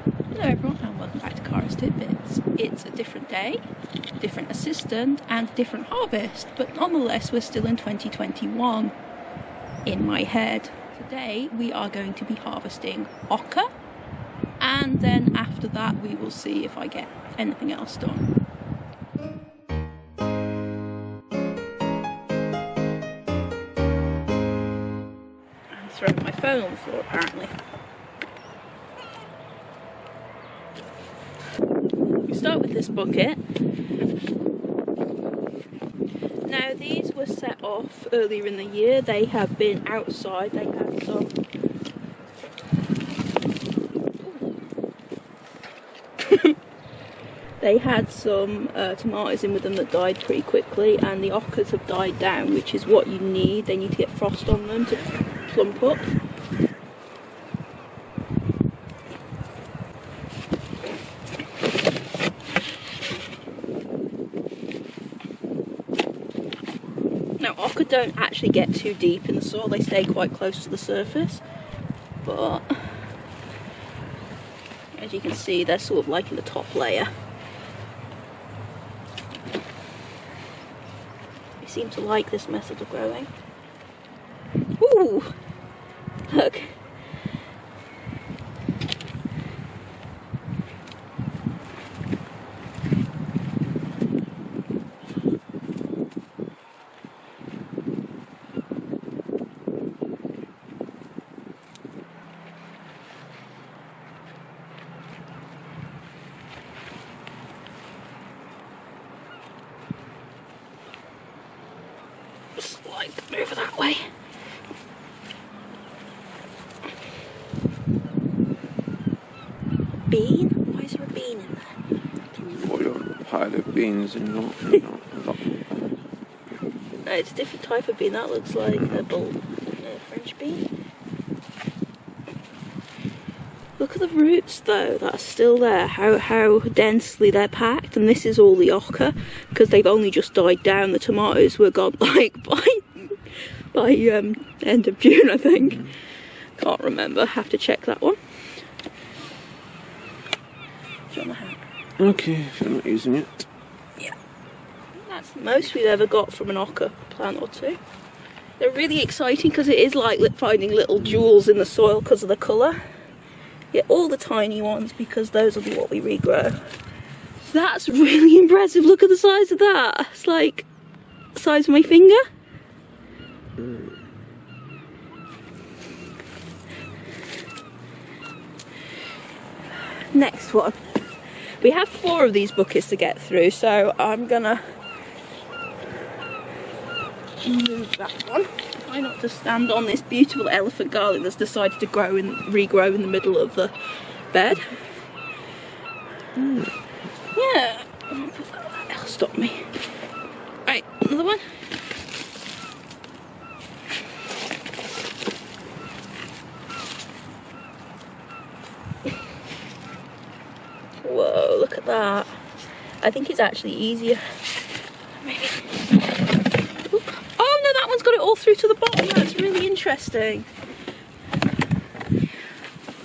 Hello everyone and welcome back to Cara's Titbits. It's a different day, different assistant and different harvest, but nonetheless we're still in 2021 in my head. Today we are going to be harvesting ochre, and then after that we will see if I get anything else done. I'm throwing my phone on the floor apparently. We start with this bucket. Now these were set off earlier in the year. They have been outside. They had some they had some tomatoes in with them that died pretty quickly, and the ochres have died down, which is what you need. They need to get frost on them to plump up. Now ochre don't actually get too deep in the soil, they stay quite close to the surface, but as you can see they're sort of like in the top layer. They seem to like this method of growing. Ooh! Look! Slide them over that way. Bean? Why is there a bean in there? What, a pile of beans and not No, it's a different type of bean. That looks like a French bean. Look at the roots though, that are still there, how densely they're packed, and this is all the ochre, because they've only just died down. The tomatoes were gone like by end of June, I think. Can't remember, have to check that one. Do you want the hat? Okay, if you're not using it. Yeah. That's the most we've ever got from an ochre plant or two. They're really exciting because it is like finding little jewels in the soil because of the colour. Get all the tiny ones because those will be what we regrow. That's really impressive. Look at the size of that. It's like the size of my finger. Next one. We have 4 of these buckets to get through, so I'm gonna move that one. Try not to stand on this beautiful elephant garlic that's decided to regrow in the middle of the bed. Yeah, that'll stop me. Right, another one. Whoa, look at that. I think it's actually easier. Maybe. Oh no, that one's got it all through to the bottom. That's really interesting.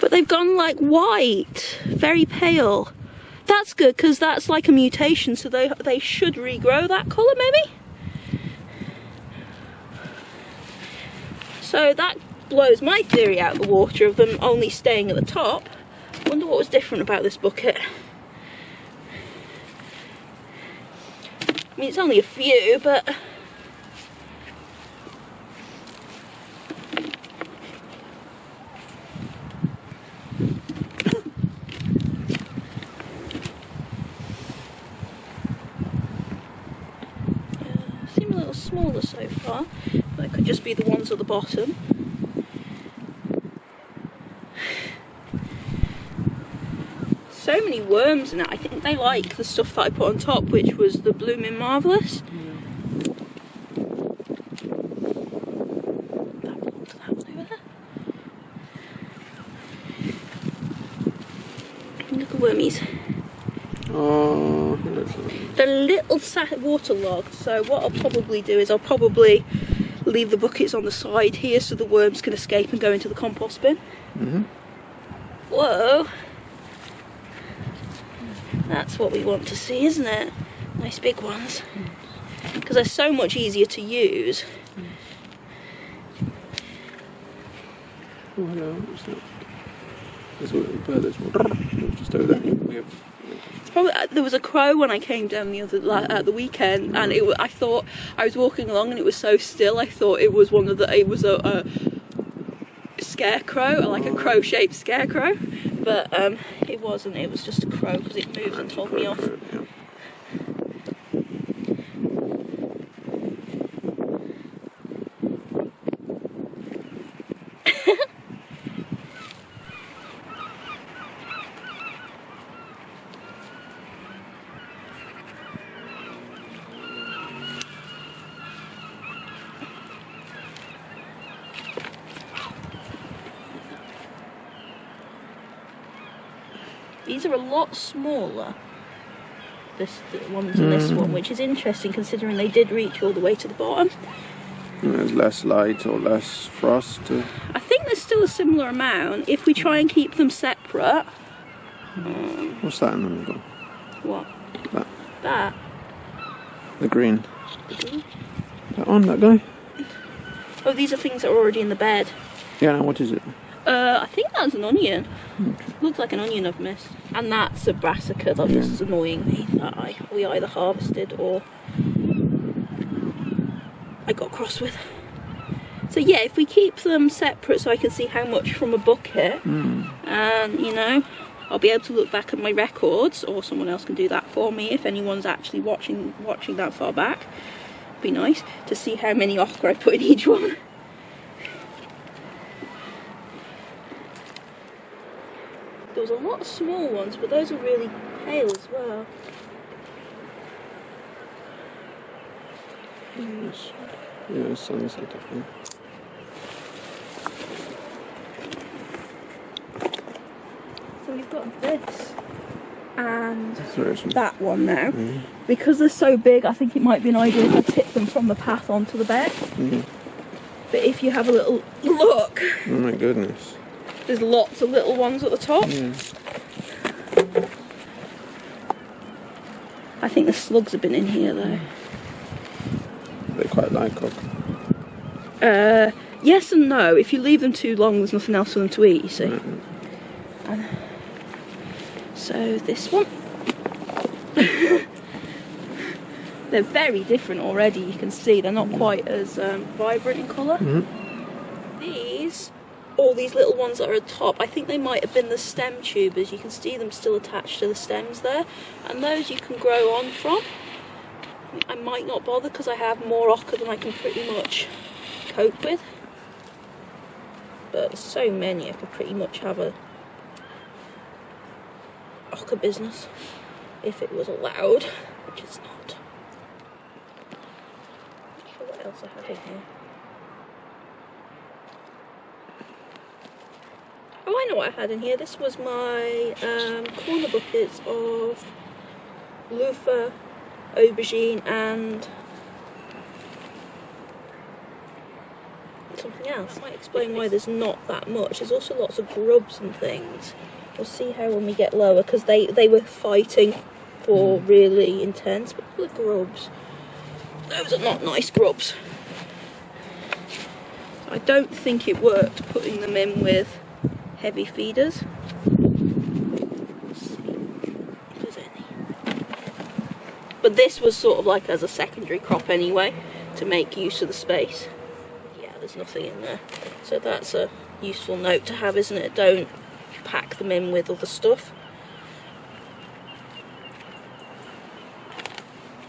But they've gone like white, very pale. That's good because that's like a mutation, so they should regrow that colour maybe. So that blows my theory out of the water of them only staying at the top. I wonder what was different about this bucket. I mean, it's only a few, but seem a little smaller so far, but it could just be the ones at the bottom. So many worms in it. I think they like the stuff that I put on top, which was the Blooming Marvellous. That belongs to that one over there. Look at wormies. Oh, They're little waterlogged, so what I'll probably do is I'll probably leave the buckets on the side here so the worms can escape and go into the compost bin. Whoa! That's what we want to see, isn't it? Nice big ones. Because they're so much easier to use. Oh, hello. What's that? There's a little bird that's just over there. It's probably, there was a crow when I came down the weekend, and I thought I was walking along and it was so still. I thought it was a scarecrow, like a crow-shaped scarecrow, but it wasn't. It was just a crow because it moved and told me off. Yeah. These are a lot smaller, the ones in this one, which is interesting considering they did reach all the way to the bottom. And there's less light or less frost. I think there's still a similar amount if we try and keep them separate. What's that in the middle? What? That. The green. The green? That one, that guy? Oh, these are things that are already in the bed. Yeah, now what is it? I think that's an onion. Okay. Looks like an onion I've missed. And that's a brassica that was annoying me that we either harvested or I got cross with. So yeah, if we keep them separate so I can see how much from a bucket, and you know, I'll be able to look back at my records, or someone else can do that for me if anyone's actually watching that far back. It'd be nice to see how many ochre I put in each one. There was a lot of small ones, but those are really pale as well. Yeah, sunset up there. So we've got this and Seriously. that one now. Because they're so big, I think it might be an idea if I tip them from the path onto the bed. But if you have a little look, Oh my goodness. there's lots of little ones at the top. I think the slugs have been in here though. They quite like ochre. Yes and no. If you leave them too long, there's nothing else for them to eat, you see. So this one. They're very different already, you can see. They're not quite as vibrant in colour. All these little ones that are at the top, I think they might have been the stem tubers. You can see them still attached to the stems there. And those you can grow on from. I might not bother because I have more ochre than I can pretty much cope with. But there's so many, I could pretty much have a ochre business if it was allowed, which it's not. Not sure what else I have in here. Oh, I know what I had in here. This was my corner buckets of loofah, aubergine and something else. Might explain why there's not that much. There's also lots of grubs and things. We'll see how when we get lower, because they were fighting for really intense. But look at the grubs. Those are not nice grubs. I don't think it worked putting them in with heavy feeders. Let's see if there's any. But this was sort of like as a secondary crop anyway, to make use of the space. Yeah, there's nothing in there. So that's a useful note to have, isn't it? Don't pack them in with other stuff.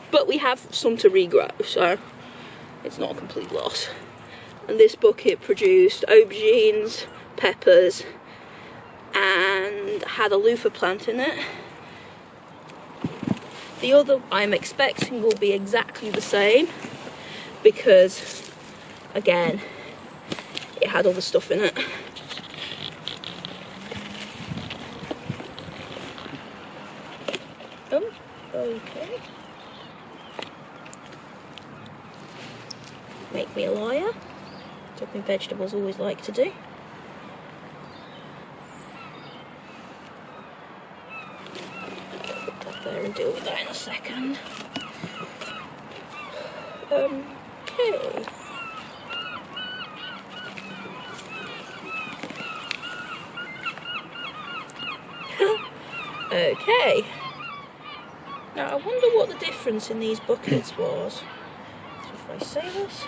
But we have some to regrow, so it's not a complete loss. And this bucket produced aubergines, peppers, and had a loofah plant in it. The other I'm expecting will be exactly the same because, again, it had other stuff in it. Oh, okay. Make me a liar. Chopping vegetables always like to do. Put that there and deal with that in a second. Okay. Okay. Now I wonder what the difference in these buckets was. So if I say this,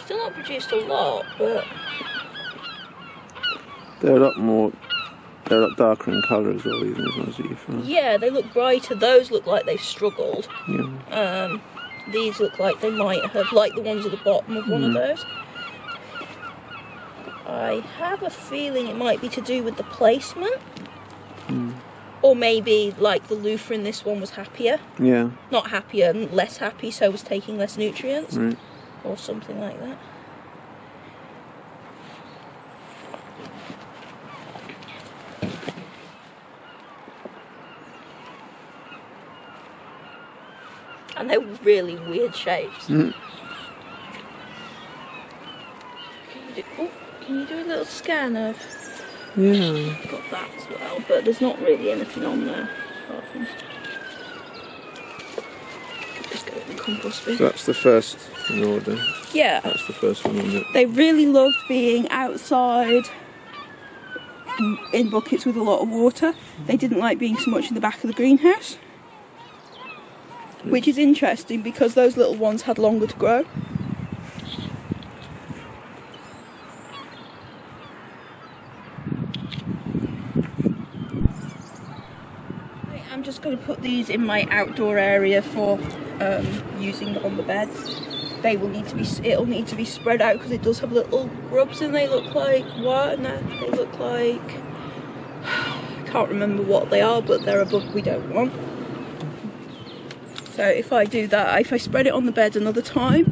still not produced a lot, but they're a lot more. They're a lot darker in colour as well, even as ones that you found. yeah, they look brighter. Those look like they've struggled. Yeah. These look like they might have, like the ones at the bottom of one of those. I have a feeling it might be to do with the placement. Or maybe like the loofah in this one was happier. Yeah. Not happier, less happy, so was taking less nutrients. Right. Or something like that. And they're really weird shapes. Mm. Can you do a little scan of... Yeah. Got that as well, but there's not really anything on there. Apart from... Just go in the compost bin. So that's the first in order. Yeah. That's the first one on it. They really loved being outside in buckets with a lot of water. They didn't like being so much in the back of the greenhouse. Which is interesting because those little ones had longer to grow. I'm just going to put these in my outdoor area for using on the beds. They will need to be. It'll need to be spread out because it does have little grubs and they look like what? No, they look like I can't remember what they are, but they're a bug we don't want. So if I do that, if I spread it on the bed another time,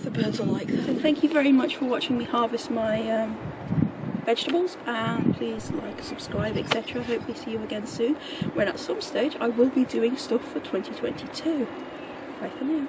the birds are like that. So thank you very much for watching me harvest my vegetables, and please like, subscribe, etc. Hopefully see you again soon, when at some stage I will be doing stuff for 2022. Bye for now.